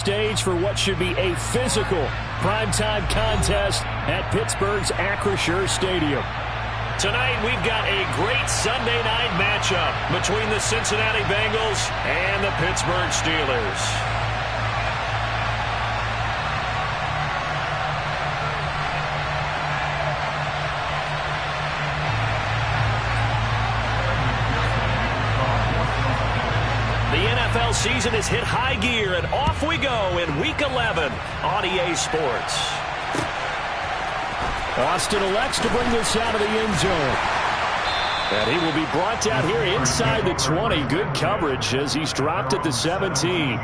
Stage for what should be a physical primetime contest at Pittsburgh's Acrisure Stadium. Tonight we've got a great Sunday night matchup between the Cincinnati Bengals and the Pittsburgh Steelers. NFL season has hit high gear, and off we go in Week 11 on EA Sports. Austin elects to bring this out of the end zone. And he will be brought down here inside the 20. Good coverage as he's dropped at the 17.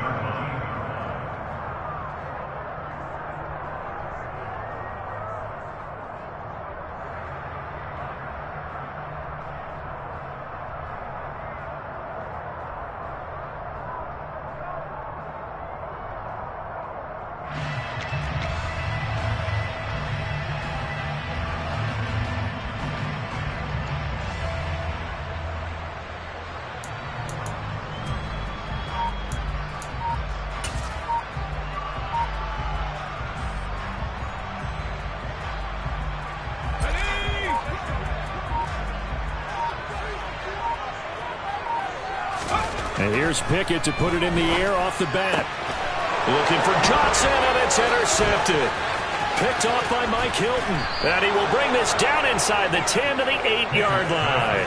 And here's Pickett to put it in the air off the bat. Looking for Johnson, and it's intercepted. Picked off by Mike Hilton. And he will bring this down inside the 10 to the 8-yard line.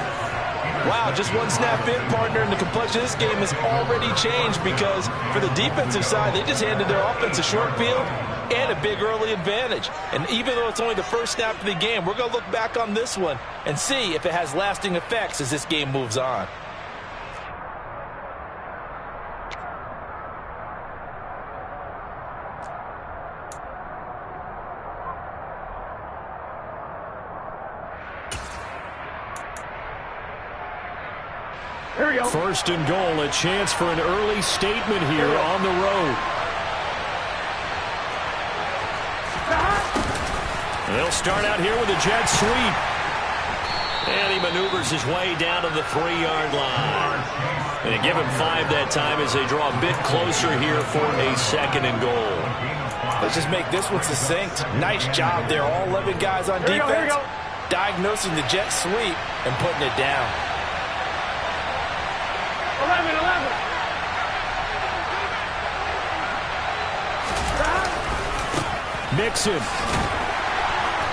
Wow, just one snap in, partner, and the complexion of this game has already changed because for the defensive side, they just handed their offense a short field and a big early advantage. And even though it's only the first snap of the game, we're going to look back on this one and see if it has lasting effects as this game moves on. First and goal, a chance for an early statement here on the road. They'll start out here with a jet sweep. And he maneuvers his way down to the 3-yard line. And they give him 5 that time as they draw a bit closer here for a second and goal. Let's just make this one succinct. Nice job there, all 11 guys on defense, diagnosing the jet sweep and putting it down. 11. Mixon.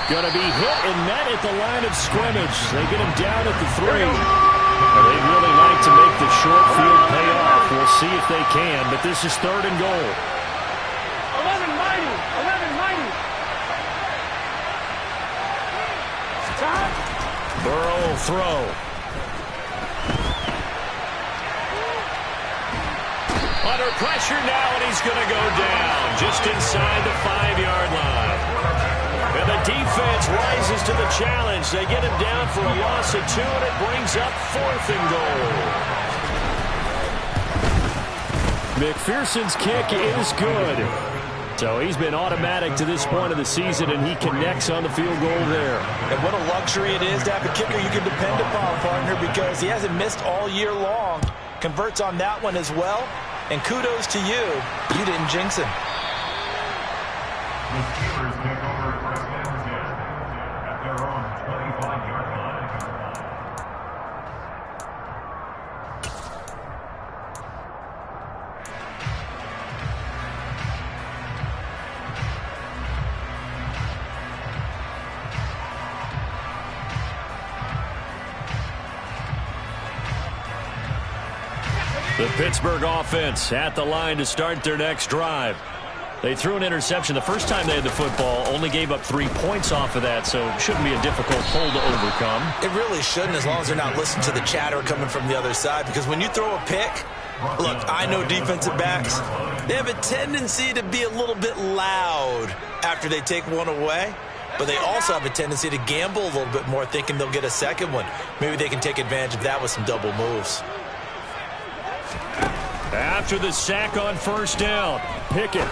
Gonna be hit and met at the line of scrimmage. They get him down at the 3. They'd really like to make the short field pay off. We'll see if they can, but this is 3rd and goal. 11 mighty. Burrow will throw. Under pressure now, and he's going to go down just inside the 5-yard line. And the defense rises to the challenge. They get him down for a loss of 2, and it brings up 4th and goal. McPherson's kick is good. So he's been automatic to this point of the season, and he connects on the field goal there. And what a luxury it is to have a kicker you can depend upon, partner, because he hasn't missed all year long. Converts on that one as well. And kudos to you. You didn't jinx him. The Steelers take over first down again at their own 25-yard line. The Pittsburgh offense at the line to start their next drive. They threw an interception the first time they had the football, only gave up 3 points off of that, so it shouldn't be a difficult hole to overcome. It really shouldn't, as long as they're not listening to the chatter coming from the other side, because when you throw a pick, look, I know defensive backs, they have a tendency to be a little bit loud after they take one away, but they also have a tendency to gamble a little bit more, thinking they'll get a second one. Maybe they can take advantage of that with some double moves. After the sack on first down, Pickett.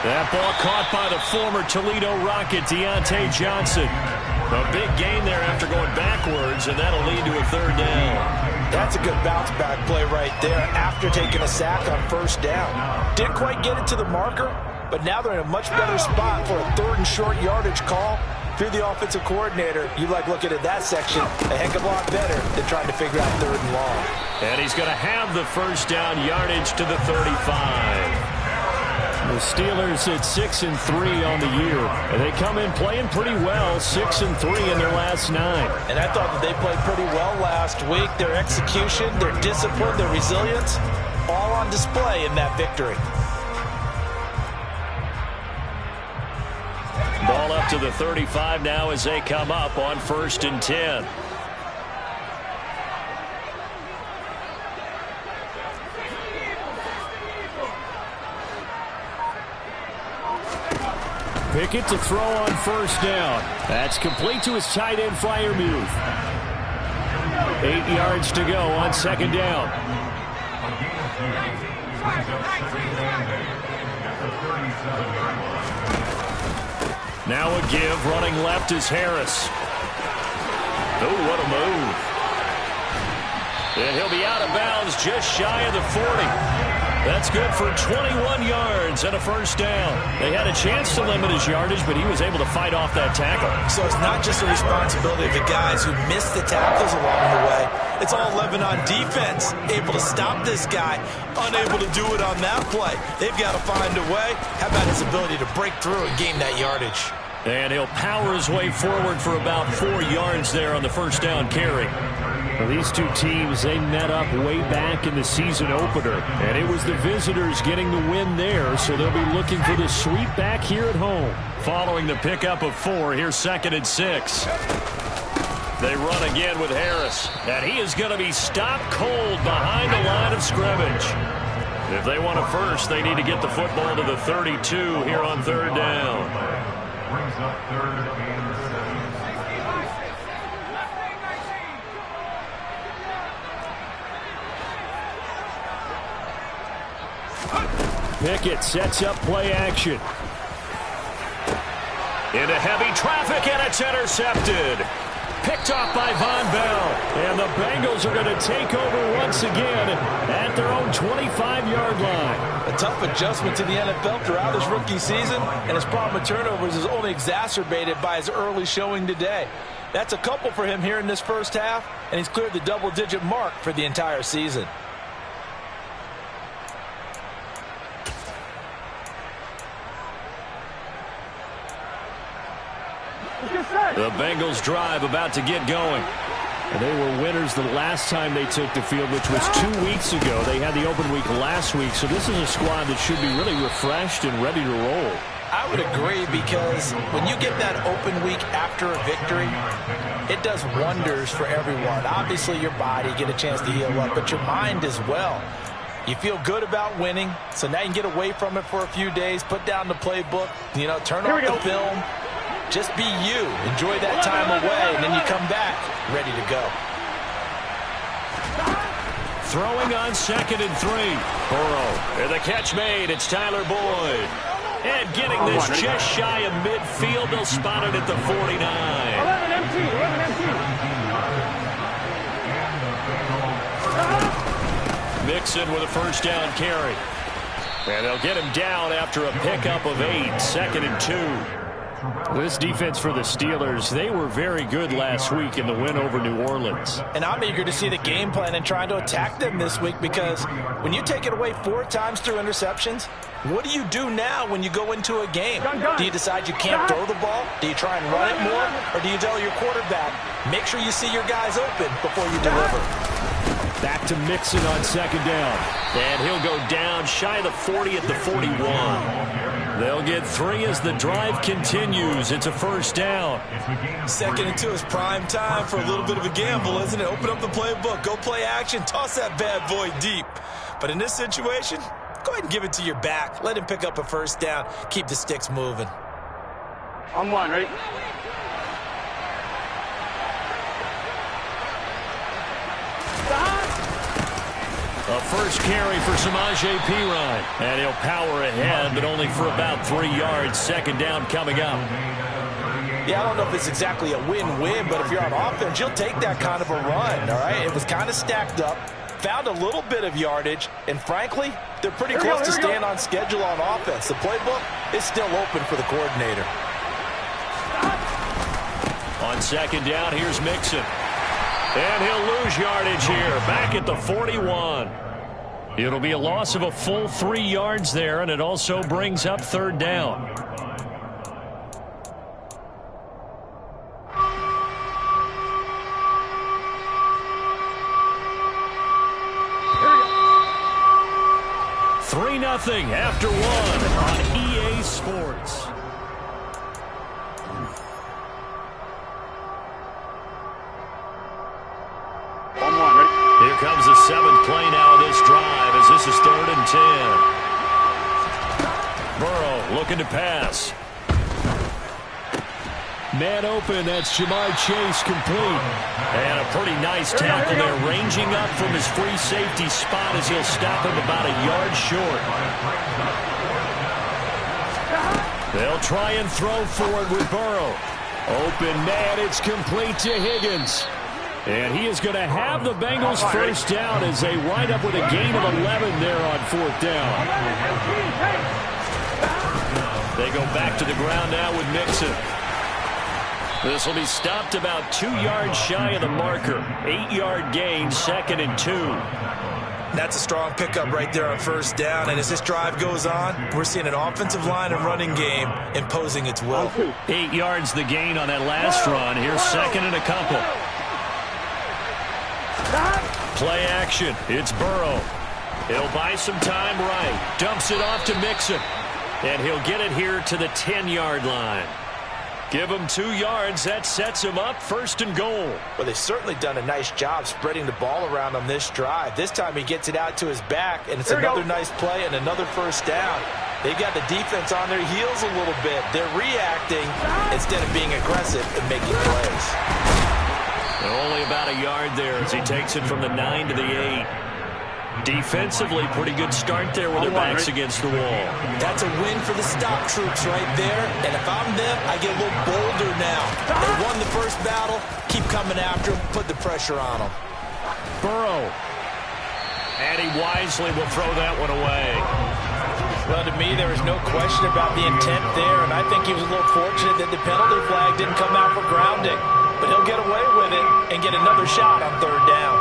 That ball caught by the former Toledo Rocket, Deontay Johnson. A big gain there after going backwards, and that'll lead to a 3rd down. That's a good bounce-back play right there after taking a sack on first down. Didn't quite get it to the marker, but now they're in a much better spot for a 3rd and short yardage call. If you're the offensive coordinator, you like looking at that section a heck of a lot better than trying to figure out 3rd and long. And he's going to have the first down yardage to the 35. The Steelers at 6-3 on the year. And they come in playing pretty well, 6-3 in their last 9. And I thought that they played pretty well last week. Their execution, their discipline, their resilience, all on display in that victory. Ball up to the 35 now as they come up on 1st and 10. Pickett to throw on first down. That's complete to his tight end Freiermuth. 8 yards to go on 2nd down. Now a give, running left is Harris. Oh, what a move. And he'll be out of bounds just shy of the 40. That's good for 21 yards and a first down. They had a chance to limit his yardage, but he was able to fight off that tackle. So it's not just the responsibility of the guys who missed the tackles along the way. It's all 11 on defense, able to stop this guy, unable to do it on that play. They've got to find a way. How about his ability to break through and gain that yardage? And he'll power his way forward for about 4 yards there on the first down carry. Well, these two teams, they met up way back in the season opener, and it was the visitors getting the win there, so they'll be looking for the sweep back here at home. Following the pickup of 4, here's 2nd and 6. They run again with Harris, and he is going to be stopped cold behind the line of scrimmage. If they want a first, they need to get the football to the 32 here on 3rd down. Brings up 3rd and 7. Pickett sets up play action. Into heavy traffic, and it's intercepted. Picked off by Von Bell. And the Bengals are going to take over once again at their own 25-yard line. A tough adjustment to the NFL throughout his rookie season, and his problem with turnovers is only exacerbated by his early showing today. That's a couple for him here in this first half, and he's cleared the double-digit mark for the entire season. The Bengals drive about to get going. And they were winners the last time they took the field, which was 2 weeks ago. They had the open week last week, so this is a squad that should be really refreshed and ready to roll. I would agree, because when you get that open week after a victory, it does wonders for everyone. Obviously, your body, get a chance to heal up, but your mind as well. You feel good about winning, so now you can get away from it for a few days, put down the playbook, turn off the film. Just be you. Enjoy that time away, and then you come back ready to go. Throwing on 2nd and 3. Burrow. And the catch made. It's Tyler Boyd. And getting this just shy of midfield. They'll spot it at the 49. 11 empty. Mixon with a first down carry. And they'll get him down after a pickup of 8. 2nd and 2. This defense for the Steelers, they were very good last week in the win over New Orleans. And I'm eager to see the game plan and trying to attack them this week, because when you take it away 4 times through interceptions, what do you do now when you go into a game? Do you decide you can't throw the ball? Do you try and run it more? Or do you tell your quarterback, make sure you see your guys open before you deliver? Back to Mixon on 2nd down. And he'll go down shy of the 40 at the 41. They'll get 3 as the drive continues. It's a first down. 2nd and 2 is prime time for a little bit of a gamble, isn't it? Open up the playbook, go play action, toss that bad boy deep. But in this situation, go ahead and give it to your back. Let him pick up a first down. Keep the sticks moving. On 1, ready? A first carry for Samaje Perine. And he'll power ahead, but only for about 3 yards. 2nd down coming up. Yeah, I don't know if it's exactly a win-win, but if you're on offense, you'll take that kind of a run, all right? It was kind of stacked up, found a little bit of yardage, and frankly, they're pretty close to staying on schedule on offense. The playbook is still open for the coordinator. On second down, here's Mixon. And he'll lose yardage here, back at the 41. It'll be a loss of a full 3 yards there, and it also brings up third down. Nothing after 1 on EA Sports. Here comes the 7th play now of this drive as this is 3rd and 10. Burrow looking to pass. Man open, that's Jamar Chase complete. And a pretty nice tackle there, ranging up from his free safety spot as he'll stop him about a yard short. They'll try and throw for it with Burrow. Open man, it's complete to Higgins. And he is going to have the Bengals first down as they wind up with a gain of 11 there on 4th down. They go back to the ground now with Mixon. This will be stopped about 2 yards shy of the marker. 8-yard gain, 2nd and 2. That's a strong pickup right there on first down. And as this drive goes on, we're seeing an offensive line and running game imposing its will. 8 yards the gain on that last run. Here's 2nd and a couple. Play action. It's Burrow. He'll buy some time right. Dumps it off to Mixon. And he'll get it here to the 10-yard line. Give him 2 yards. That sets him up 1st and goal. Well, they've certainly done a nice job spreading the ball around on this drive. This time he gets it out to his back, and it's another nice play and another first down. They've got the defense on their heels a little bit. They're reacting instead of being aggressive and making plays. Only about a yard there as he takes it from the 9 to the 8. Defensively, pretty good start there with their backs against the wall. That's a win for the stock troops right there. And if I'm them, I get a little bolder now. They won the first battle. Keep coming after them. Put the pressure on them. Burrow. And he wisely will throw that one away. Well, to me, there is no question about the intent there. And I think he was a little fortunate that the penalty flag didn't come out for grounding. But he'll get away with it and get another shot on third down.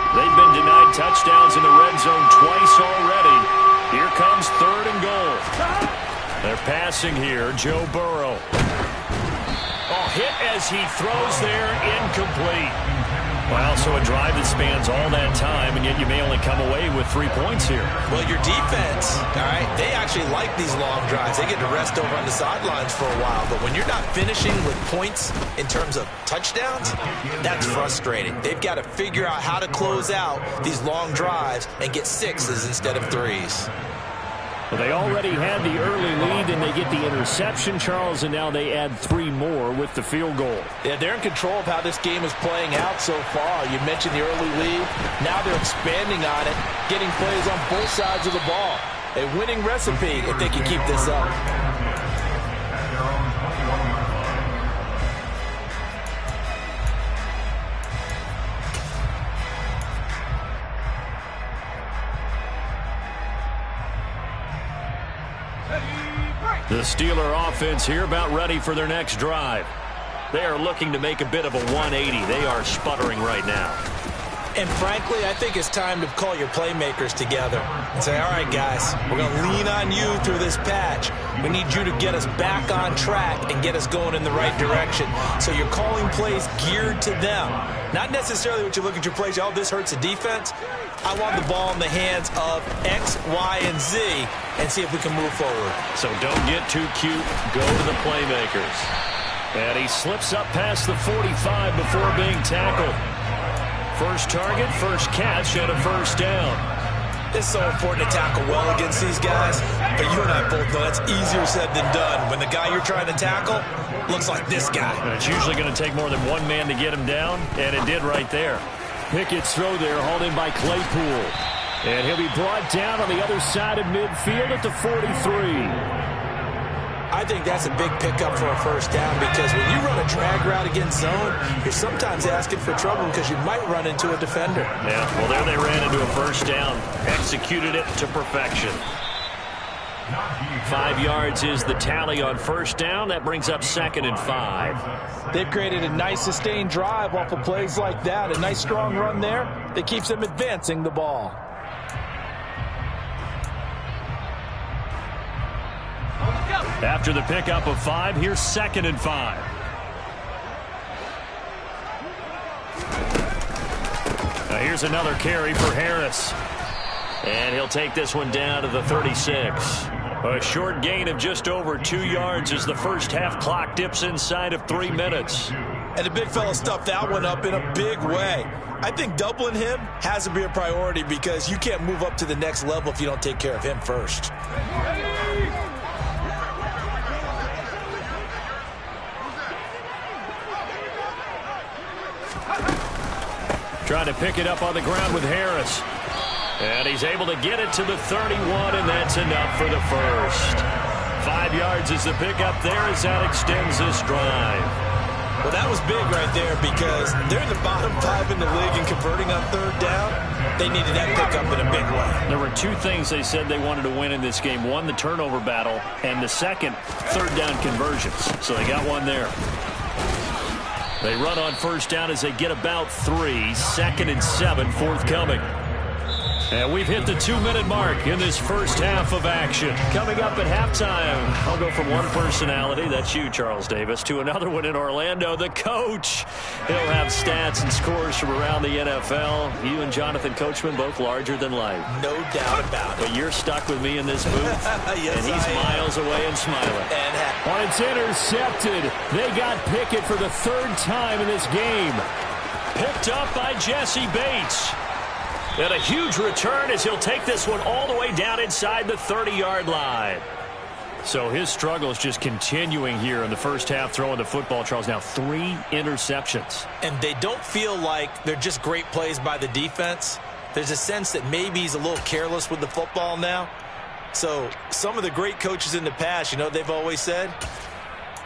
They've been denied touchdowns in the red zone twice already. Here comes 3rd and goal. They're passing here. Joe Burrow. Oh, hit as he throws there, incomplete. Wow, so a drive that spans all that time, and yet you may only come away with 3 points here. Well, your defense, all right, they actually like these long drives. They get to rest over on the sidelines for a while. But when you're not finishing with points in terms of touchdowns, that's frustrating. They've got to figure out how to close out these long drives and get 6s instead of 3s. Well, they already had the early lead, and they get the interception, Charles, and now they add 3 more with the field goal. Yeah, they're in control of how this game is playing out so far. You mentioned the early lead. Now they're expanding on it, getting plays on both sides of the ball. A winning recipe if they can keep this up. The Steeler offense here about ready for their next drive. They are looking to make a bit of a 180. They are sputtering right now. And frankly, I think it's time to call your playmakers together and say, all right, guys, we're going to lean on you through this patch. We need you to get us back on track and get us going in the right direction. So you're calling plays geared to them. Not necessarily what you look at your plays, oh, this hurts the defense. I want the ball in the hands of X, Y, and Z and see if we can move forward. So don't get too cute. Go to the playmakers. And he slips up past the 45 before being tackled. First target, first catch, and a first down. It's so important to tackle well against these guys, but you and I both know that's easier said than done. When the guy you're trying to tackle looks like this guy. And it's usually going to take more than one man to get him down, and it did right there. Pickett's throw there, hauled in by Claypool. And he'll be brought down on the other side of midfield at the 43. I think that's a big pickup for a first down because when you run a drag route against zone, you're sometimes asking for trouble because you might run into a defender. Yeah, well, there they ran into a first down. Executed it to perfection. 5 yards is the tally on first down. That brings up 2nd and 5. They've created a nice sustained drive off of plays like that. A nice strong run there that keeps them advancing the ball. After the pickup of 5, here's 2nd and 5. Now here's another carry for Harris. And he'll take this one down to the 36. A short gain of just over 2 yards as the first half clock dips inside of 3 minutes. And the big fella stuffed that one up in a big way. I think doubling him has to be a priority because you can't move up to the next level if you don't take care of him first. Trying to pick it up on the ground with Harris. And he's able to get it to the 31, and that's enough for the first. 5 yards is the pickup there as that extends this drive. Well, that was big right there because they're in the bottom 5 in the league and converting on third down. They needed that pickup in a big way. There were 2 things they said they wanted to win in this game. One, the turnover battle, and the second, third down conversions. So they got one there. They run on first down as they get about 3. 2nd and 7 forthcoming. And we've hit the 2-minute mark in this first half of action. Coming up at halftime, I'll go from one personality, that's you, Charles Davis, to another one in Orlando, the coach. He'll have stats and scores from around the NFL. You and Jonathan Coachman, both larger than life. No doubt about it. But you're stuck with me in this booth, yes, and he's miles away and smiling. And it's intercepted. They got Pickett for the 3rd time in this game. Picked up by Jesse Bates. And a huge return as he'll take this one all the way down inside the 30-yard line. So his struggle is just continuing here in the first half, throwing the football, Charles. Now 3 interceptions. And they don't feel like they're just great plays by the defense. There's a sense that maybe he's a little careless with the football now. So some of the great coaches in the past, you know, they've always said,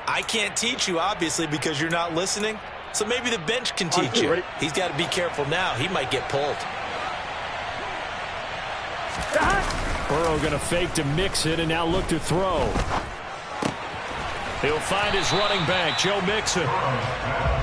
I can't teach you, obviously, because you're not listening. So maybe the bench can teach you. He's got to be careful now. He might get pulled. Burrow going to fake to mix it and now look to throw. He'll find his running back, Joe Mixon.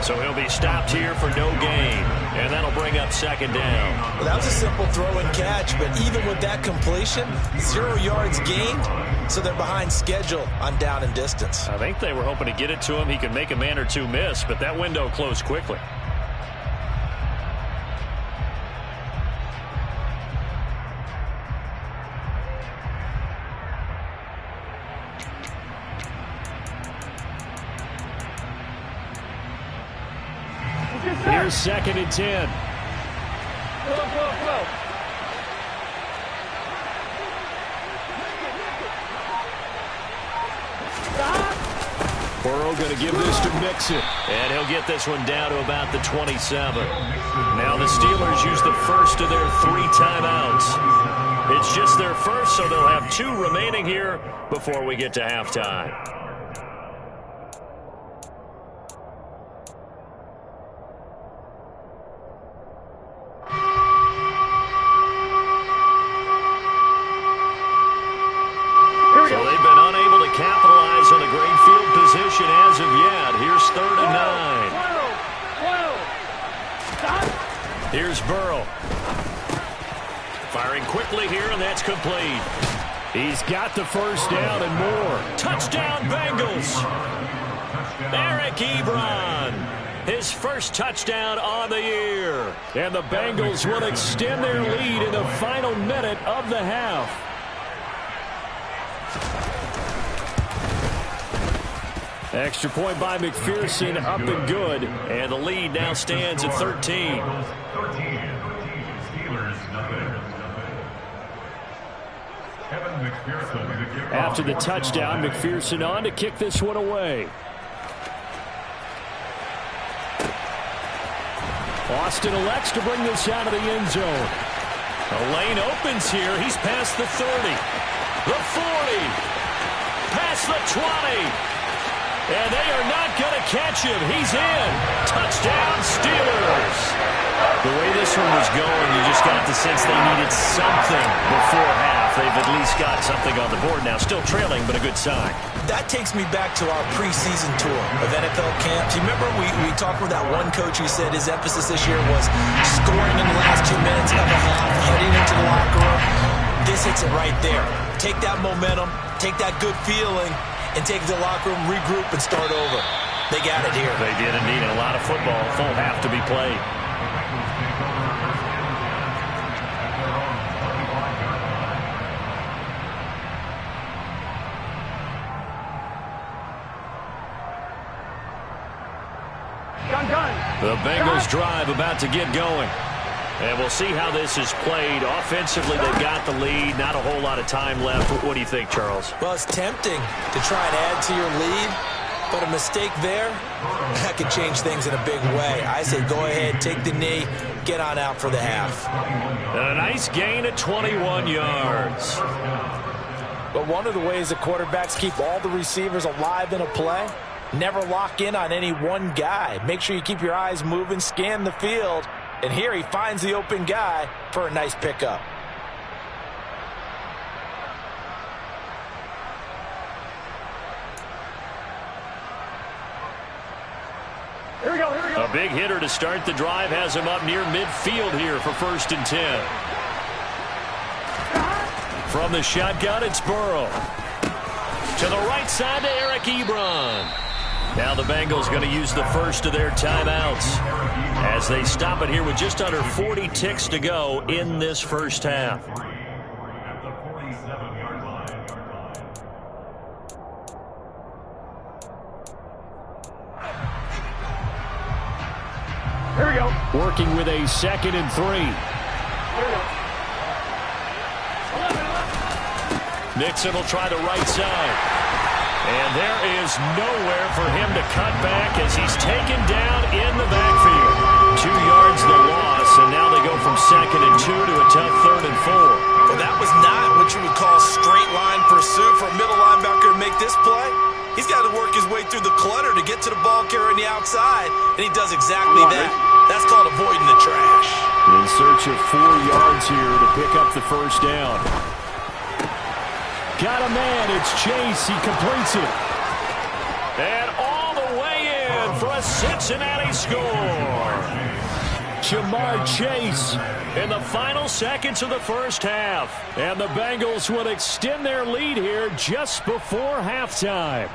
So he'll be stopped here for no gain. And that'll bring up 2nd down. Well, that was a simple throw and catch, but even with that completion, 0 yards gained, so they're behind schedule on down and distance. I think they were hoping to get it to him. He could make a man or 2 miss, but that window closed quickly. Here's 2nd and 10. Go. Burrow going to give this to Mixon. And he'll get this one down to about the 27. Now the Steelers use the first of their 3 timeouts. It's just their first, so they'll have 2 remaining here before we get to halftime. Capitalize on a great field position as of yet. Here's 3rd and 9. Here's Burrow. Firing quickly here, and that's complete. He's got the first down and more. Touchdown, Bengals. Eric Ebron. His first touchdown on the year. And the Bengals will extend their lead in the final minute of the half. Extra point by McPherson, up and good. And the lead now stands at 13. After the touchdown, McPherson on to kick this one away. Austin elects to bring this out of the end zone. A lane opens here. He's past the 30, the 40, past the 20. And they are not going to catch him. He's in. Touchdown, Steelers. The way this one was going, you just got the sense they needed something before half. They've at least got something on the board now. Still trailing, but a good sign. That takes me back to our preseason tour of NFL camps. You remember we talked with that one coach who said his emphasis this year was scoring in the last 2 minutes of a half, heading into the locker room. This hits it right there. Take that momentum, take that good feeling, and take the locker room, regroup, and start over. They got it here. They did indeed. A lot of football, full half to be played. The Bengals drive about to get going. And we'll see how this is played. Offensively, they've got the lead. Not a whole lot of time left. What do you think, Charles? Well, it's tempting to try and add to your lead, but a mistake there, that could change things in a big way. I say go ahead, take the knee, get on out for the half. And a nice gain at 21 yards. But one of the ways that quarterbacks keep all the receivers alive in a play, never lock in on any one guy. Make sure you keep your eyes moving, scan the field. And here he finds the open guy for a nice pickup. Here we go, here we go. A big hitter to start the drive has him up near midfield here for 1st and 10. From the shotgun, it's Burrow. To the right side to Eric Ebron. Now the Bengals going to use the first of their timeouts as they stop it here with just under 40 ticks to go in this first half. At the 47-yard line. Here we go. Working with a 2nd and 3. Here we go. Nixon will try the right side. And there is nowhere for him to cut back as he's taken down in the backfield. 2 yards the loss, and now they go from 2nd and 2 to a tough 3rd and 4. Well, that was not what you would call straight line pursuit for a middle linebacker to make this play. He's got to work his way through the clutter to get to the ball carrier on the outside, and he does exactly that. That's called avoiding the trash. In search of 4 yards here to pick up the first down. Got a man, it's Chase, he completes it. And all the way in for a Cincinnati score. Jamar Chase in the final seconds of the first half. And the Bengals would extend their lead here just before halftime.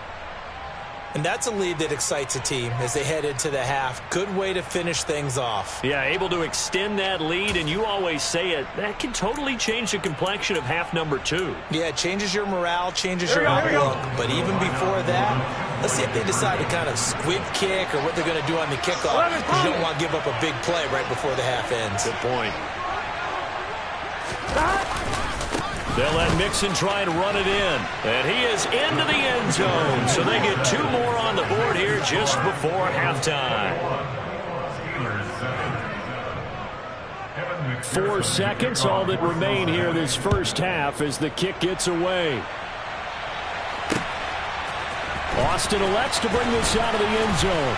And that's a lead that excites a team as they head into the half. Good way to finish things off. Yeah, able to extend that lead, and you always say it, that can totally change the complexion of half number 2. Yeah, it changes your morale, changes your outlook. But even before that, let's see if they decide to kind of squib kick or what they're going to do on the kickoff. You don't want to give up a big play right before the half ends. Good point. They'll let Mixon try and run it in. And he is into the end zone. So they get 2 more on the board here just before halftime. 4 seconds, all that remain here this first half as the kick gets away. Austin elects to bring this out of the end zone.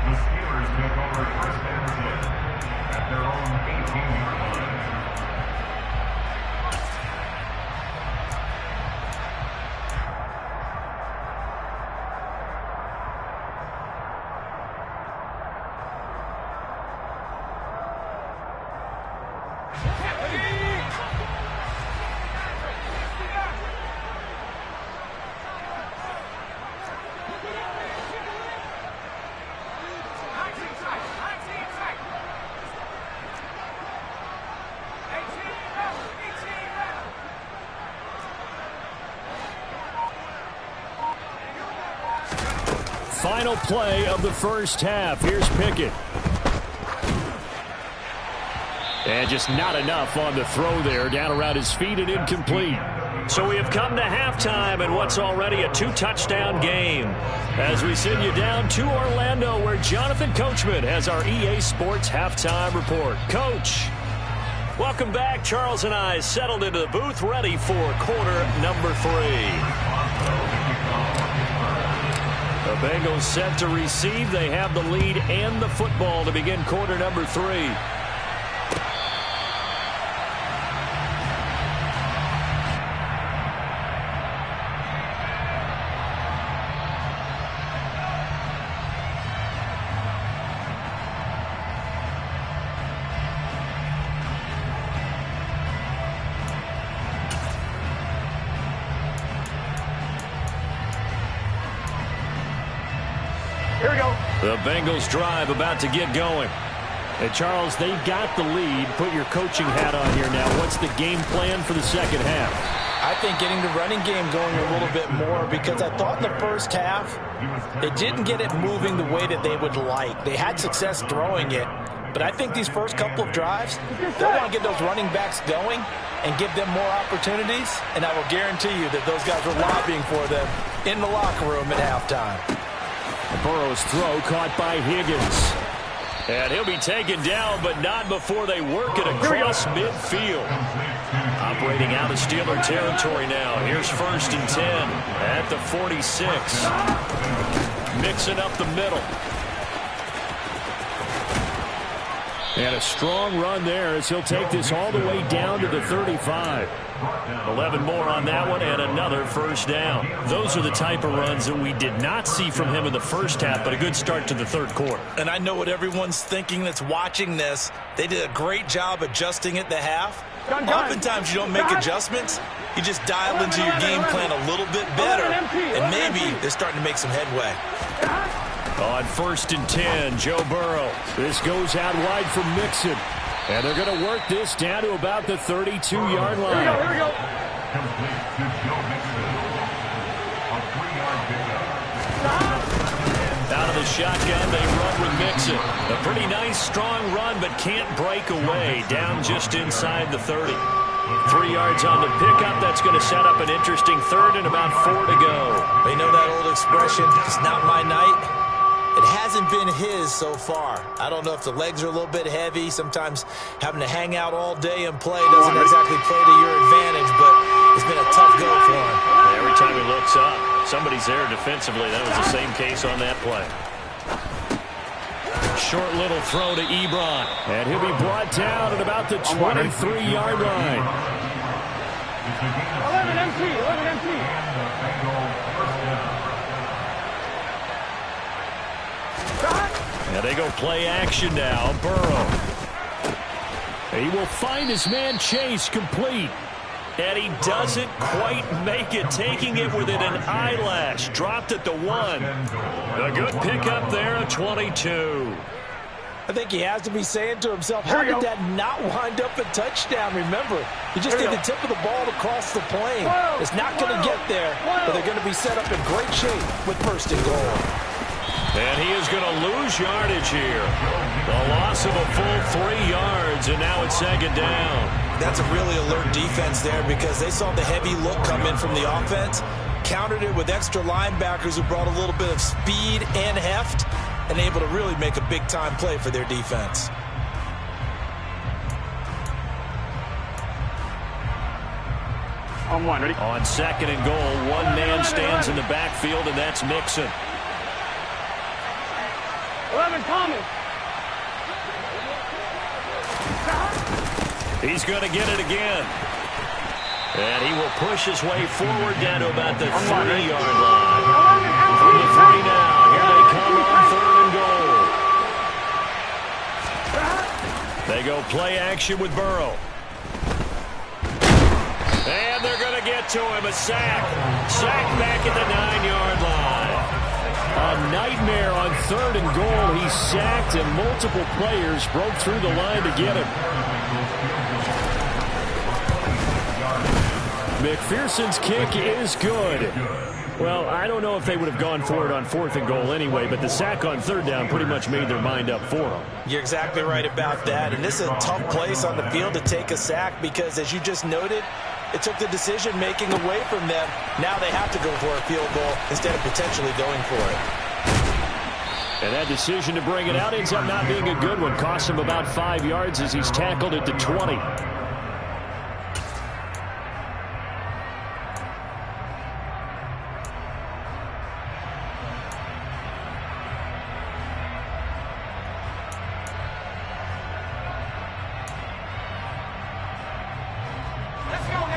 The Steelers take over 1st and 10 at their own 18-yard line. Final play of the first half. Here's Pickett. And just not enough on the throw there. Down around his feet and incomplete. So we have come to halftime in what's already a 2-touchdown game. As we send you down to Orlando, where Jonathan Coachman has our EA Sports halftime report. Coach, welcome back. Charles and I settled into the booth, ready for quarter number 3. The Bengals set to receive. They have the lead and the football to begin quarter number 3. Here we go. The Bengals drive about to get going. And Charles, they've got the lead. Put your coaching hat on here now. What's the game plan for the second half? I think getting the running game going a little bit more, because I thought in the first half they didn't get it moving the way that they would like. They had success throwing it, but I think these first couple of drives, they'll want to get those running backs going and give them more opportunities, and I will guarantee you that those guys were lobbying for them in the locker room at halftime. Burrow's throw caught by Higgins. And he'll be taken down, but not before they work it across midfield. Operating out of Steeler territory now. Here's 1st and 10 at the 46. Mixing up the middle. And a strong run there as he'll take this all the way down to the 35. 11 more on that one and another first down. Those are the type of runs that we did not see from him in the first half, but a good start to the third quarter. And I know what everyone's thinking that's watching this. They did a great job adjusting at the half. Oftentimes you don't make adjustments. You just dial into your game plan a little bit better, and maybe they're starting to make some headway. On 1st and 10, Joe Burrow. This goes out wide from Mixon. And they're going to work this down to about the 32-yard line. Here we go. Complete to Joe Mixon. A 3-yard pickup. Out of the shotgun, they run with Mixon. A pretty nice, strong run, but can't break away. Down just inside the 30. 3 yards on the pickup. That's going to set up an interesting third and about 4 to go. They know that old expression, it's not my night. It hasn't been his so far. I don't know if the legs are a little bit heavy. Sometimes having to hang out all day and play doesn't exactly play to your advantage, but it's been a tough go for him. Every time he looks up, somebody's there defensively. That was the same case on that play. Short little throw to Ebron. And he'll be brought down at about the 23-yard line. 11 MT. 11 MT. And they go play action now. Burrow. He will find his man Chase complete. And he doesn't quite make it, taking it within an eyelash. Dropped at the 1. A good pickup there at 22. I think he has to be saying to himself, how did that not wind up a touchdown? Remember, he just did the tip of the ball across the plane. It's not going to get there, but they're going to be set up in great shape with 1st and goal. And he is going to lose yardage here. The loss of a full 3 yards, and now it's 2nd down. That's a really alert defense there, because they saw the heavy look come in from the offense, countered it with extra linebackers who brought a little bit of speed and heft, and able to really make a big-time play for their defense. On 1, ready? On 2nd and goal, one man stands in the backfield, and that's Mixon. 11 coming. He's going to get it again. And he will push his way forward down to about the 3-yard line. From the 3 now, here they come on 3rd and goal. They go play action with Burrow. And they're going to get to him. A sack. Sack back at the 9-yard line. A nightmare on 3rd and goal. He sacked, and multiple players broke through the line to get him. McPherson's kick is good. Well, I don't know if they would have gone for it on 4th and goal anyway, but the sack on 3rd down pretty much made their mind up for them. You're exactly right about that. And this is a tough place on the field to take a sack, because, as you just noted, It took the decision-making away from them. Now they have to go for a field goal instead of potentially going for it. And that decision to bring it out ends up not being a good one. Costs him about 5 yards as he's tackled at the 20.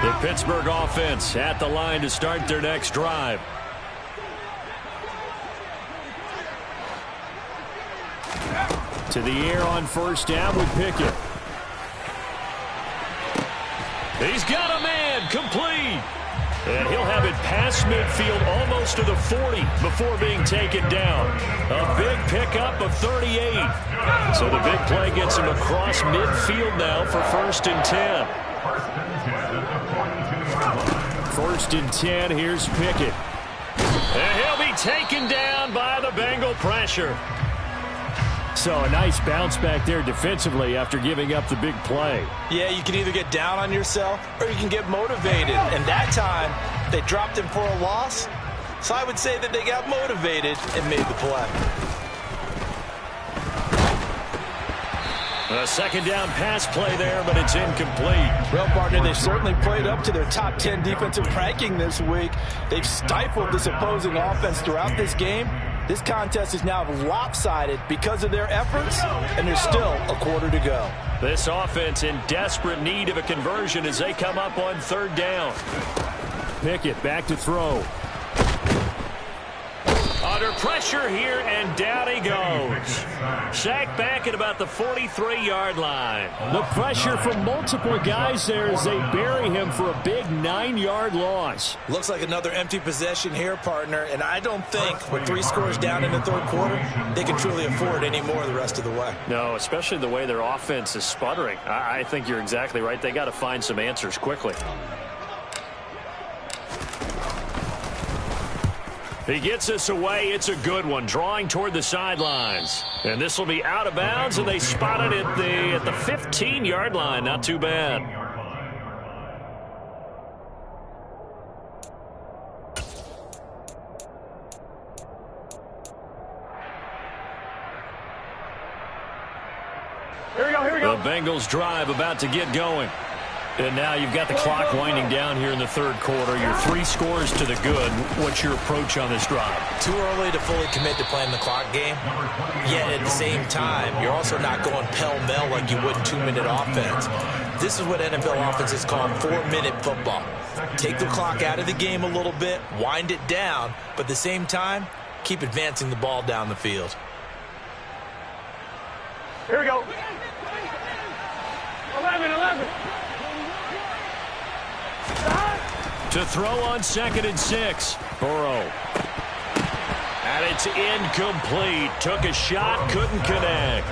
The Pittsburgh offense at the line to start their next drive. To the air on first down with Pickett. He's got a man, complete. And he'll have it past midfield almost to the 40 before being taken down. A big pickup of 38. So the big play gets him across midfield now for 1st and 10. First and 10, here's Pickett. And he'll be taken down by the Bengal pressure. So a nice bounce back there defensively after giving up the big play. Yeah, you can either get down on yourself or you can get motivated. And that time, they dropped him for a loss. So I would say that they got motivated and made the play. A second down pass play there, but it's incomplete. Well, partner, they've certainly played up to their top 10 defensive ranking this week. They've stifled this opposing offense throughout this game. This contest is now lopsided because of their efforts, and there's still a quarter to go. This offense in desperate need of a conversion as they come up on 3rd down. Pickett back to throw. Under pressure here, and down he goes. Sacked back at about the 43-yard line. The pressure from multiple guys there as they bury him for a big 9-yard loss. Looks like another empty possession here, partner, and I don't think with 3 scores down in the 3rd quarter, they can truly afford any more the rest of the way. No, especially the way their offense is sputtering. I think you're exactly right. They got to find some answers quickly. He gets us away. It's a good one, drawing toward the sidelines. And this will be out of bounds, and they spot it at the 15-yard line. Not too bad. Here we go, here we go. The Bengals drive about to get going. And now you've got the clock winding down here in the 3rd quarter. You're 3 scores to the good. What's your approach on this drive? Too early to fully commit to playing the clock game. Yet at the same time, you're also not going pell-mell like you would in 2-minute offense. This is what NFL offenses call 4-minute football. Take the clock out of the game a little bit, wind it down, but at the same time, keep advancing the ball down the field. Here we go. 11. To throw on 2nd and 6. Burrow. And it's incomplete. Took a shot, couldn't connect.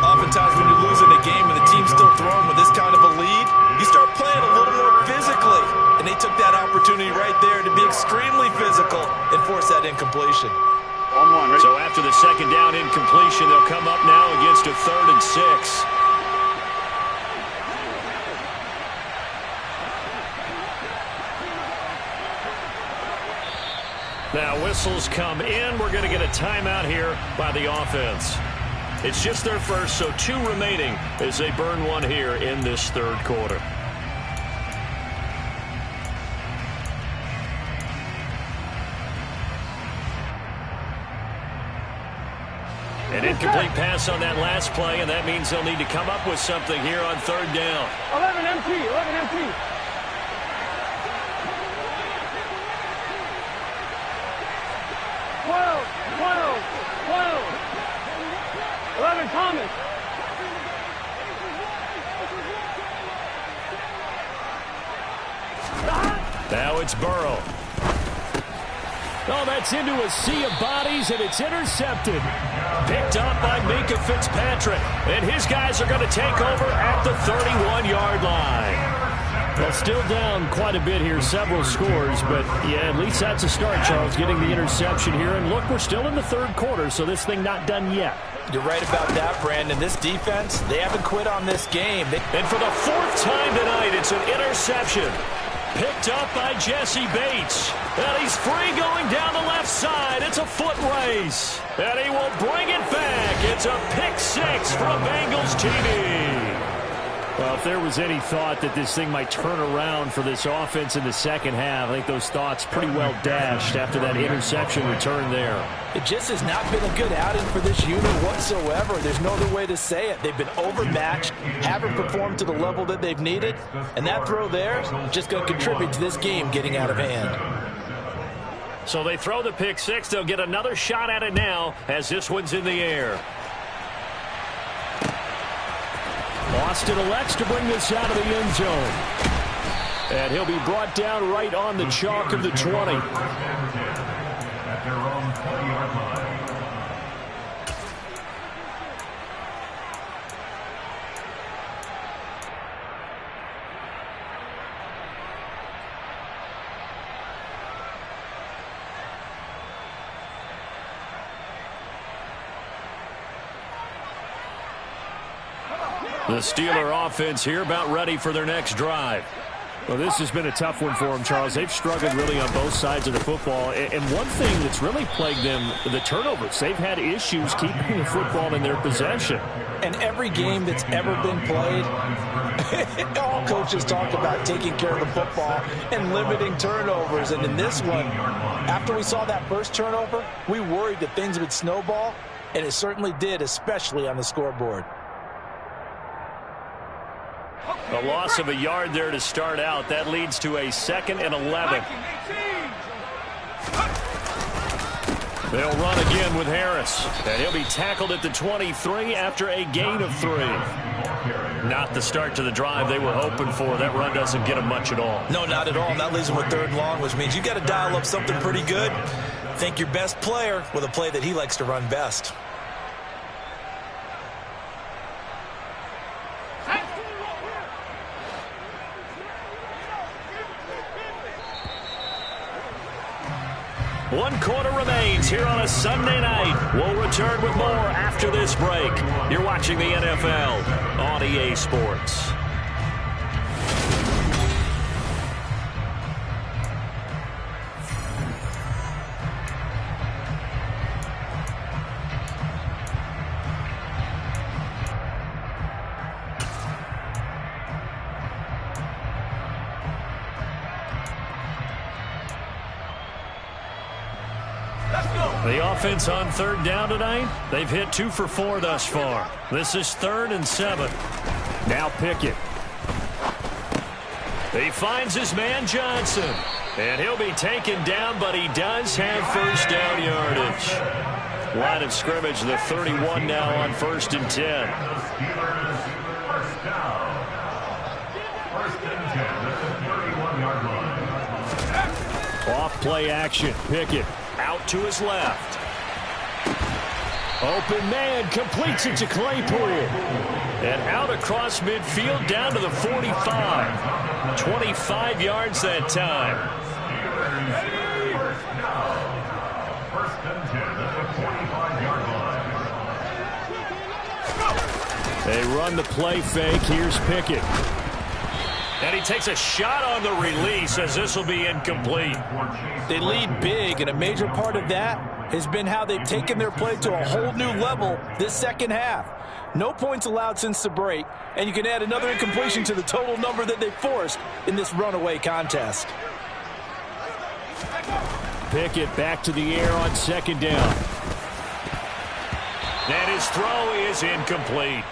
Oftentimes when you're losing a game and the team's still throwing with this kind of a lead, you start playing a little more physically. And they took that opportunity right there to be extremely physical and force that incompletion. So after the 2nd down incompletion, they'll come up now against a 3rd and 6. Now whistles come in. We're going to get a timeout here by the offense. It's just their first, so 2 remaining as they burn one here in this 3rd quarter. An incomplete pass on that last play, and that means they'll need to come up with something here on 3rd down. 11 empty. 12. 11 Thomas. Now it's Burrow. Oh, that's into a sea of bodies, and it's intercepted. Picked up by Minkah Fitzpatrick. And his guys are going to take over at the 31-yard line. Well, still down quite a bit here, several scores, but yeah, at least that's a start, Charles, getting the interception here. And look, we're still in the third quarter, so this thing not done yet. You're right about that, Brandon. This defense, they haven't quit on this game. And for the fourth time tonight, it's an interception. Picked up by Jesse Bates. And he's free going down the left side. It's a foot race. And he will bring it back. It's a pick six from Bengals TV. Well, if there was any thought that this thing might turn around for this offense in the second half, I think those thoughts pretty well dashed after that interception return there. It just has not been a good outing for this unit whatsoever. There's no other way to say it. They've been overmatched, haven't performed to the level that they've needed, and that throw there is just going to contribute to this game getting out of hand. So they throw the pick six. They'll get another shot at it now as this one's in the air. Austin elects to bring this out of the end zone. And he'll be brought down right on the chalk of the 20. At their own 20-yard line. The Steeler offense here about ready for their next drive. Well, this has been a tough one for them, Charles. They've struggled really on both sides of the football. And one thing that's really plagued them, the turnovers. They've had issues keeping the football in their possession. And every game that's ever been played, all coaches talk about taking care of the football and limiting turnovers. And in this one, after we saw that first turnover, we worried that things would snowball, and it certainly did, especially on the scoreboard. A loss of a yard there to start out. That leads to a 2nd and 11. They'll run again with Harris. And he'll be tackled at the 23 after a gain of 3. Not the start to the drive they were hoping for. That run doesn't get them much at all. No, not at all. And that leaves them with 3rd and long, which means you got to dial up something pretty good. Think your best player with a play that he likes to run best. One quarter remains here on a Sunday night. We'll return with more after this break. You're watching the NFL on EA Sports. The offense on 3rd down tonight, they've hit 2 for 4 thus far. This is 3rd and 7. Now Pickett. He finds his man Johnson. And he'll be taken down, but he does have 1st down yardage. Line of scrimmage, the 31 now on 1st and 10. Steelers, 1st down. 1st and 10 at the 31-yard line. Off play action. Pickett. Out to his left. Open man completes it to Claypool. And out across midfield down to the 45. 25 yards that time. First and 10 at the 45-yard line. They run the play fake. Here's Pickett. And he takes a shot on the release as this will be incomplete. They lead big, and a major part of that has been how they've taken their play to a whole new level this second half. No points allowed since the break, and you can add another incompletion to the total number that they forced in this runaway contest. Pickett back to the air on 2nd down. And his throw is incomplete.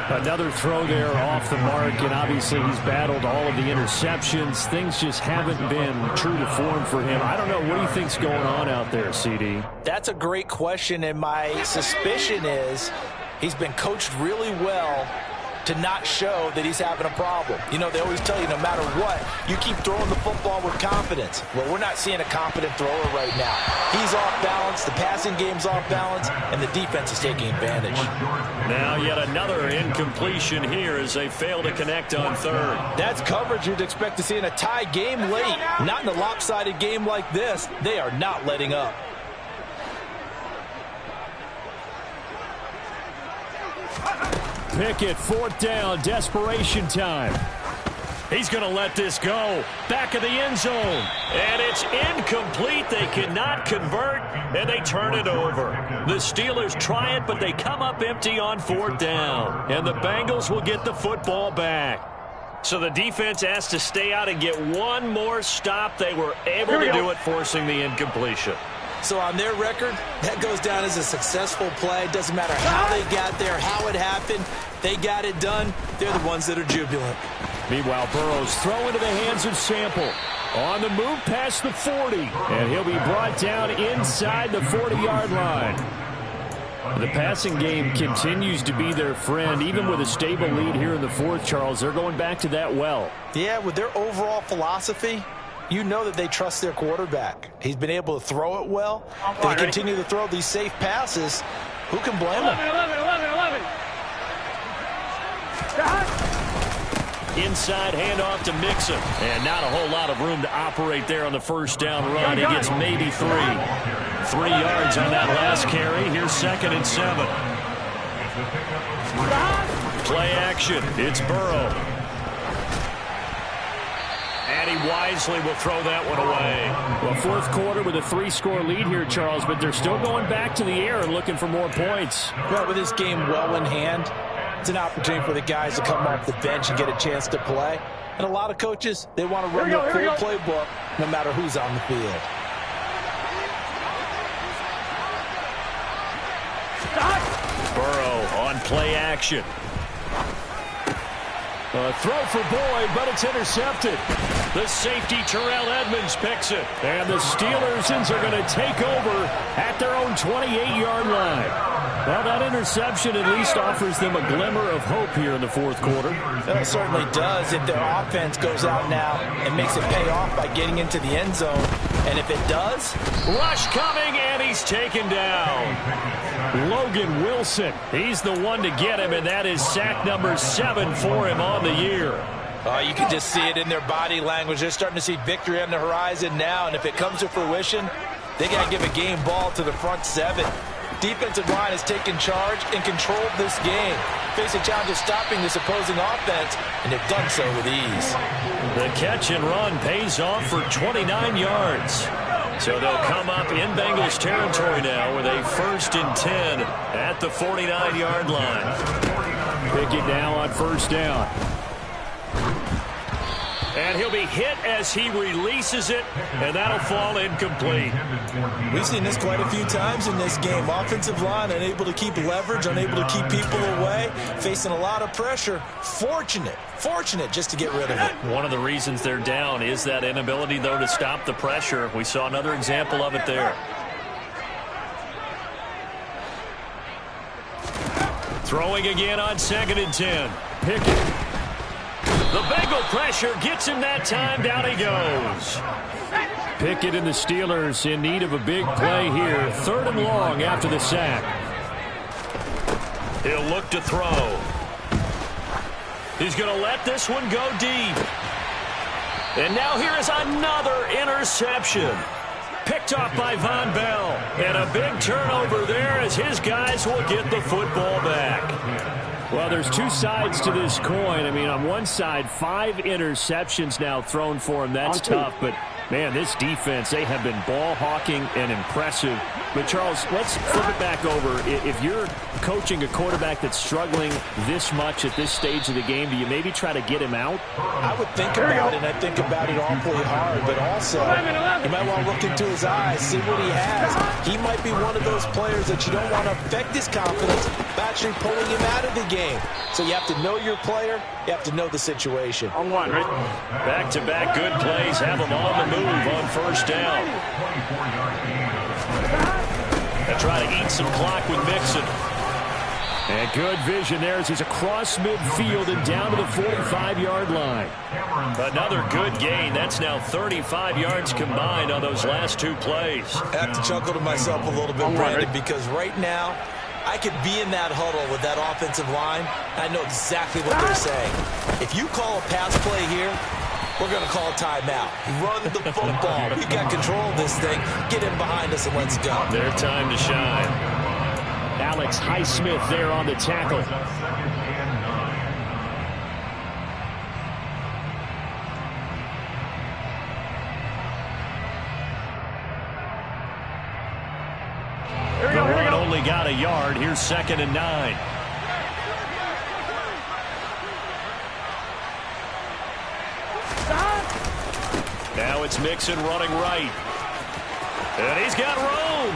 Another throw there off the mark, and obviously he's battled all of the interceptions. Things just haven't been true to form for him. I don't know. What do you think's going on out there, CD? That's a great question, and my suspicion is he's been coached really well to not show that he's having a problem. You know, they always tell you no matter what, you keep throwing the football with confidence. Well, we're not seeing a confident thrower right now. He's off balance, the passing game's off balance, and the defense is taking advantage. Now yet another incompletion here as they fail to connect on third. That's coverage you'd expect to see in a tie game late. Not in a lopsided game like this. They are not letting up. Pickett, fourth down, desperation time. He's going to let this go. Back of the end zone. And it's incomplete. They cannot convert, and they turn it over. The Steelers try it, but they come up empty on fourth down. And the Bengals will get the football back. So the defense has to stay out and get one more stop. They were able to do it, forcing the incompletion. So on their record, that goes down as a successful play. It doesn't matter how they got there, how it happened. They got it done. They're the ones that are jubilant. Meanwhile, Burrow's throw into the hands of Sample. On the move past the 40. And he'll be brought down inside the 40-yard line. The passing game continues to be their friend. Even with a stable lead here in the fourth, Charles, they're going back to that well. Yeah, with their overall philosophy, you know that they trust their quarterback. He's been able to throw it well. They continue to throw these safe passes. Who can blame them? 11. Inside handoff to Mixon. And not a whole lot of room to operate there on the first down run. He gets maybe 3. 3 yards on that last carry. Here's 2nd and 7. Play action. It's Burrow. And he wisely will throw that one away. Well, fourth quarter with a 3-score lead here, Charles, but they're still going back to the air and looking for more points. Well, with this game well in hand, it's an opportunity for the guys to come off the bench and get a chance to play. And a lot of coaches, they want to run their full playbook no matter who's on the field. Burrow on play action. A throw for Boyd, but it's intercepted. The safety, Terrell Edmonds, picks it. And the Steelers are going to take over at their own 28-yard line. Well, that interception at least offers them a glimmer of hope here in the fourth quarter. It certainly does if their offense goes out now and makes it pay off by getting into the end zone. And if it does, rush coming, and he's taken down. Logan Wilson, he's the one to get him, and that is sack number 7 for him on the year. You can just see it in their body language. They're starting to see victory on the horizon now, and if it comes to fruition, they got to give a game ball to the front 7. Defensive line has taken charge and controlled this game. Face a challenge of stopping this opposing offense, and they've done so with ease. The catch and run pays off for 29 yards. So they'll come up in Bengals territory now with a 1st and 10 at the 49-yard line. Pickett now on first down. And he'll be hit as he releases it, and that'll fall incomplete. We've seen this quite a few times in this game. Offensive line unable to keep leverage, unable to keep people away, facing a lot of pressure. Fortunate just to get rid of it. One of the reasons they're down is that inability, though, to stop the pressure. We saw another example of it there. Throwing again on 2nd and 10. Pickett. The Bengal pressure gets him that time. Down he goes. Pickett and the Steelers in need of a big play here. 3rd and long after the sack. He'll look to throw. He's going to let this one go deep. And now here is another interception. Picked off by Von Bell. And a big turnover there as his guys will get the football back. Well, there's two sides to this coin. I mean, on one side, 5 interceptions now thrown for him. That's tough. But, man, this defense, they have been ball hawking and impressive. But, Charles, let's flip it back over. If you're coaching a quarterback that's struggling this much at this stage of the game, do you maybe try to get him out? I would think about it, and I think about it awfully hard. But also, you might want to look into his eyes, see what he has. He might be one of those players that you don't want to affect his confidence by actually pulling him out of the game. So you have to know your player. You have to know the situation. On one, right? Back-to-back good plays have him on the move on first down. They try to eat some clock with Mixon. And good vision there as he's across midfield and down to the 45-yard line. Another good gain. That's now 35 yards combined on those last two plays. I have to chuckle to myself a little bit, Brandon, because right now I could be in that huddle with that offensive line. I know exactly what they're saying. If you call a pass play here, we're going to call a timeout. Run the football. We got control of this thing. Get in behind us and let's go. Their time to shine. Alex Highsmith there on the tackle. Here we go, here we go. Only got a yard. Here's 2nd and 9. Now it's Mixon running right. And he's got room.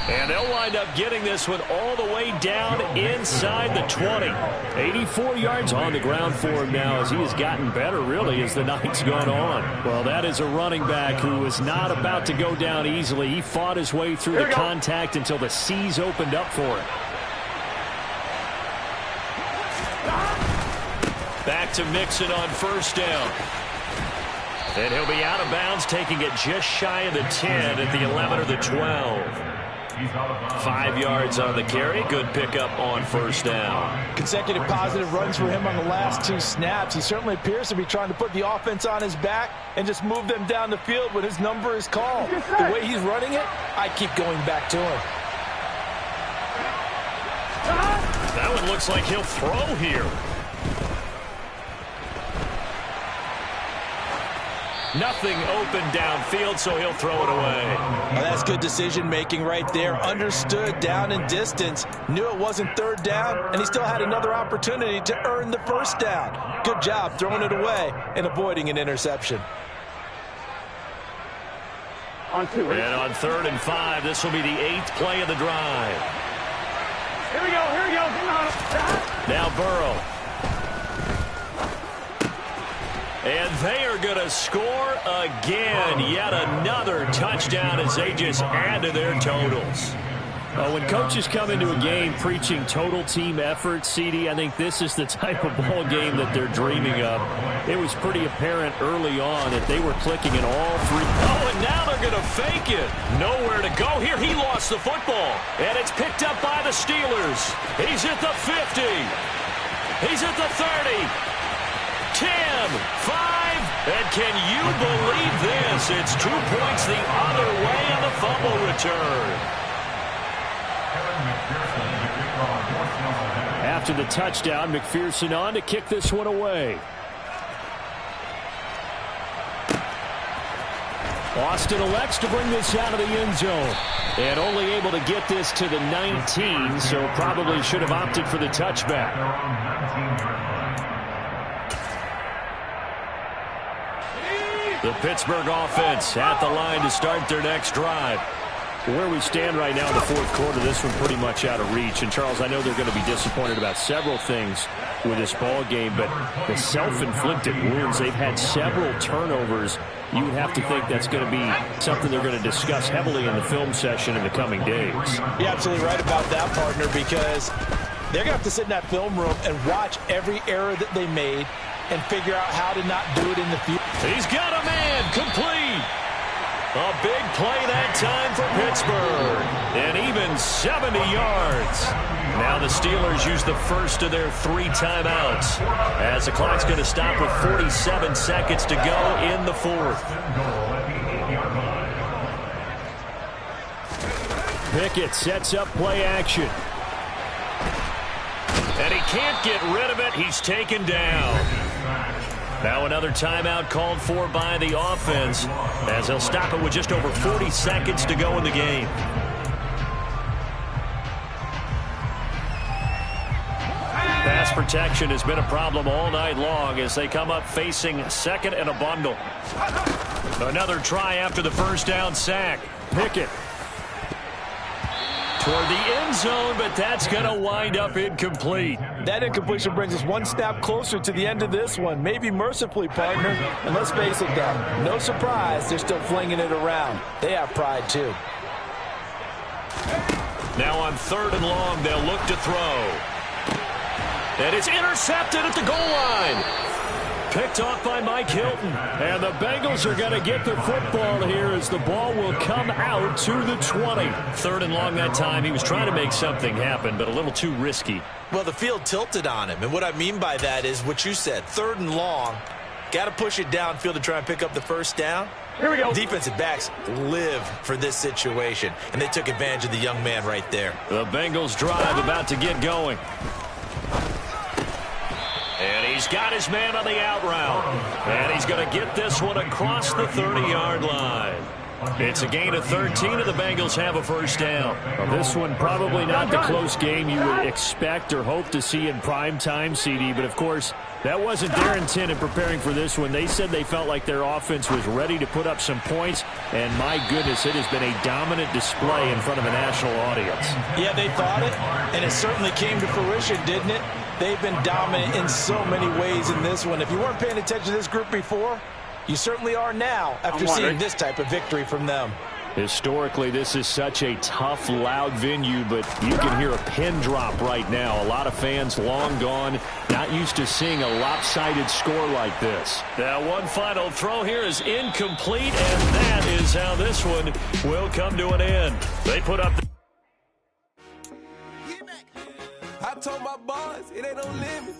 And they'll wind up getting this one all the way down inside the 20. 84 yards on the ground for him now as he has gotten better, really, as the night's gone on. Well, that is a running back who is not about to go down easily. He fought his way through the contact until the seas opened up for him. Back to Mixon on 1st down. And he'll be out of bounds, taking it just shy of the 10 at the 11 or the 12. 5 yards on the carry. Good pickup on 1st down. Consecutive positive runs for him on the last 2 snaps. He certainly appears to be trying to put the offense on his back and just move them down the field when his number is called. The way he's running it, I keep going back to him. That one looks like he'll throw here. Nothing open downfield, so he'll throw it away. Well, that's good decision-making right there. Understood down and distance. Knew it wasn't 3rd down, and he still had another opportunity to earn the 1st down. Good job throwing it away and avoiding an interception. On 2. And on 3rd and 5, this will be the 8th play of the drive. Here we go, here we go. Now Burrow. And they are going to score again. Yet another touchdown as they just add to their totals. When coaches come into a game preaching total team effort, CD, I think this is the type of ball game that they're dreaming of. It was pretty apparent early on that they were clicking in all 3. Oh, and now they're going to fake it. Nowhere to go here. He lost the football. And it's picked up by the Steelers. He's at the 50. He's at the 30. 10, 5, and can you believe this? It's 2 points the other way on the fumble return. After the touchdown, McPherson on to kick this one away. Austin elects to bring this out of the end zone. And only able to get this to the 19, so probably should have opted for the touchback. The Pittsburgh offense at the line to start their next drive. Where we stand right now in the 4th quarter, this one pretty much out of reach. And, Charles, I know they're going to be disappointed about several things with this ball game, but the self-inflicted wounds, they've had several turnovers. You would have to think that's going to be something they're going to discuss heavily in the film session in the coming days. You're absolutely right about that, partner, because they're going to have to sit in that film room and watch every error that they made and figure out how to not do it in the future. He's got a man complete. A big play that time for Pittsburgh. And even 70 yards. Now the Steelers use the first of their 3 timeouts as the clock's going to stop with 47 seconds to go in the 4th. Pickett sets up play action. And he can't get rid of it. He's taken down. Now another timeout called for by the offense as they'll stop it with just over 40 seconds to go in the game. Pass protection has been a problem all night long as they come up facing 2nd and a bundle. Another try after the 1st down sack. Pickett toward the end zone, but that's going to wind up incomplete. That incompletion brings us 1 snap closer to the end of this one. Maybe mercifully, partner. And let's face it, though, no surprise, they're still flinging it around. They have pride, too. Now on 3rd and long, they'll look to throw. And it's intercepted at the goal line. Picked off by Mike Hilton. And the Bengals are going to get the football here as the ball will come out to the 20. 3rd and long that time. He was trying to make something happen, but a little too risky. Well, the field tilted on him. And what I mean by that is what you said. 3rd and long. Got to push it downfield to try and pick up the first down. Here we go. Defensive backs live for this situation, and they took advantage of the young man right there. The Bengals drive about to get going. And he's got his man on the out route. And he's going to get this one across the 30-yard line. It's a gain of 13, and the Bengals have a first down. Well, this one probably not the close game you would expect or hope to see in prime time, CD. But, of course, that wasn't their intent in preparing for this one. They said they felt like their offense was ready to put up some points. And, my goodness, it has been a dominant display in front of a national audience. Yeah, they thought it, and it certainly came to fruition, didn't it? They've been dominant in so many ways in this one. If you weren't paying attention to this group before, you certainly are now after seeing this type of victory from them. Historically, this is such a tough, loud venue, but you can hear a pin drop right now. A lot of fans long gone, not used to seeing a lopsided score like this. Now, one final throw here is incomplete, and that is how this one will come to an end. They put up the... I told my boys it ain't no limit.